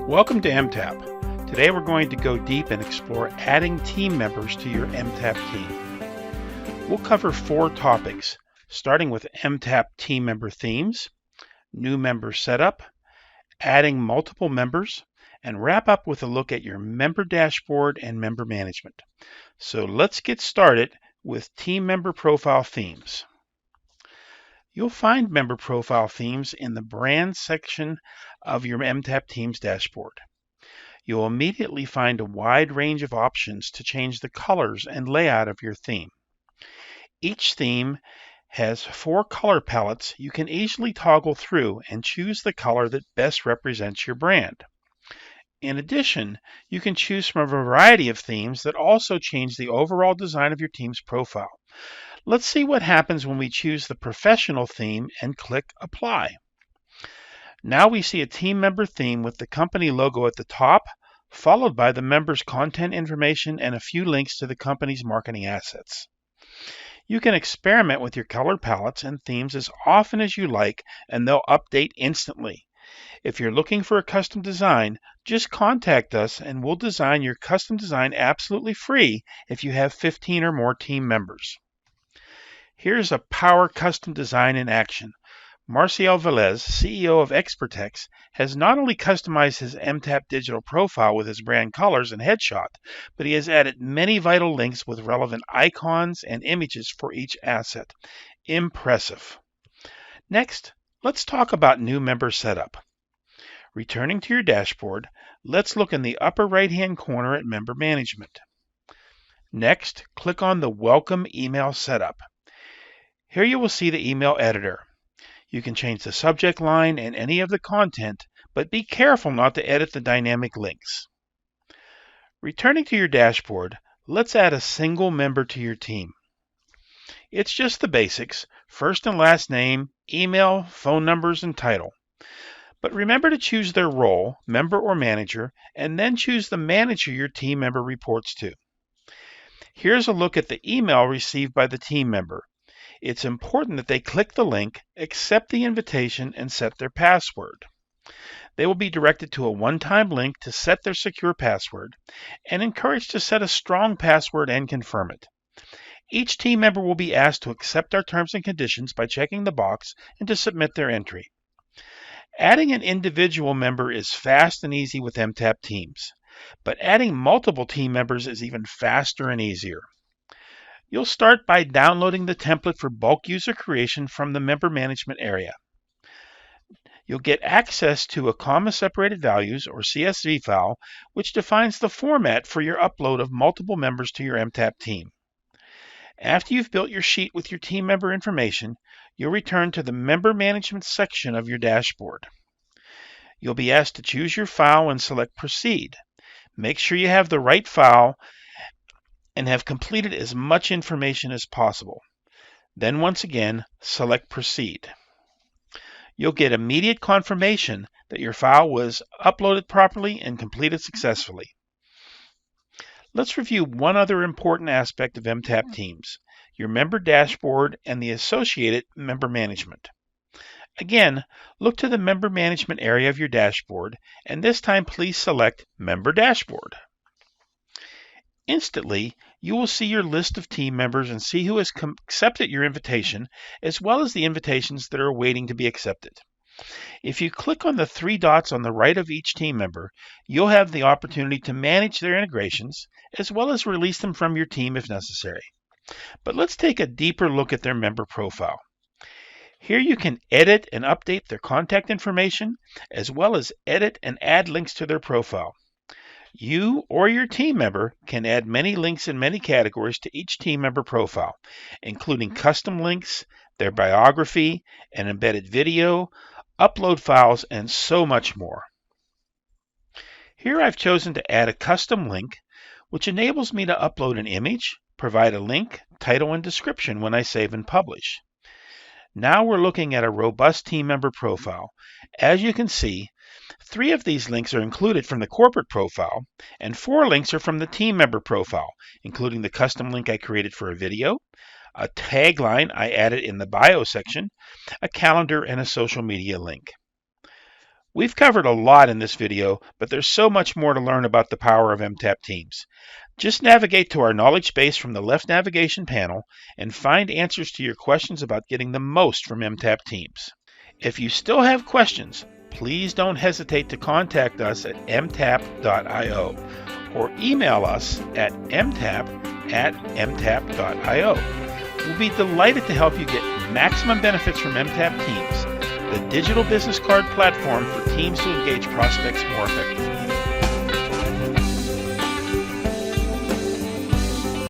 Welcome to mTap. Today we're going to go deep and explore adding team members to your mTap team. We'll cover 4 topics, starting with mTap team member themes, new member setup, adding multiple members, and wrap up with a look at your member dashboard and member management. So let's get started with team member profile themes. You'll find member profile themes in the brand section of your mTap Teams dashboard. You'll immediately find a wide range of options to change the colors and layout of your theme. Each theme has 4 color palettes you can easily toggle through and choose the color that best represents your brand. In addition, you can choose from a variety of themes that also change the overall design of your team's profile. Let's see what happens when we choose the professional theme and click Apply. Now we see a team member theme with the company logo at the top, followed by the member's content information and a few links to the company's marketing assets. You can experiment with your color palettes and themes as often as you like, and they'll update instantly. If you're looking for a custom design, just contact us and we'll design your custom design absolutely free if you have 15 or more team members. Here's a power custom design in action. Marcial Velez, CEO of Expertex, has not only customized his mTap digital profile with his brand colors and headshot, but he has added many vital links with relevant icons and images for each asset. Impressive. Next, let's talk about new member setup. Returning to your dashboard, let's look in the upper right-hand corner at Member Management. Next, click on the Welcome Email Setup. Here you will see the email editor. You can change the subject line and any of the content, but be careful not to edit the dynamic links. Returning to your dashboard, let's add a single member to your team. It's just the basics, first and last name, email, phone numbers, and title. But remember to choose their role, member or manager, and then choose the manager your team member reports to. Here's a look at the email received by the team member. It's important that they click the link, accept the invitation, and set their password. They will be directed to a one-time link to set their secure password and encouraged to set a strong password and confirm it. Each team member will be asked to accept our terms and conditions by checking the box and to submit their entry. Adding an individual member is fast and easy with mTap Teams, but adding multiple team members is even faster and easier. You'll start by downloading the template for bulk user creation from the member management area. You'll get access to a comma-separated values or CSV file, which defines the format for your upload of multiple members to your mTap team. After you've built your sheet with your team member information, you'll return to the member management section of your dashboard. You'll be asked to choose your file and select Proceed. Make sure you have the right file and have completed as much information as possible. Then once again, select Proceed. You'll get immediate confirmation that your file was uploaded properly and completed successfully. Let's review one other important aspect of mTap Teams, your member dashboard and the associated member management. Again, look to the member management area of your dashboard, and this time please select Member Dashboard. Instantly, you will see your list of team members and see who has accepted your invitation, as well as the invitations that are waiting to be accepted. If you click on the 3 dots on the right of each team member, you'll have the opportunity to manage their integrations, as well as release them from your team if necessary. But let's take a deeper look at their member profile. Here you can edit and update their contact information, as well as edit and add links to their profile. You or your team member can add many links in many categories to each team member profile, including custom links, their biography, an embedded video, upload files, and so much more. Here I've chosen to add a custom link, which enables me to upload an image, provide a link, title, and description when I save and publish. Now we're looking at a robust team member profile. As you can see, 3 of these links are included from the corporate profile, and 4 links are from the team member profile, including the custom link I created for a video, a tagline I added in the bio section, a calendar, and a social media link. We've covered a lot in this video, but there's so much more to learn about the power of mTap Teams. Just navigate to our knowledge base from the left navigation panel and find answers to your questions about getting the most from mTap Teams. If you still have questions, please don't hesitate to contact us at mtap.io or email us at mtap@mtap.io. We'll be delighted to help you get maximum benefits from mTap Teams, the digital business card platform for teams to engage prospects more effectively.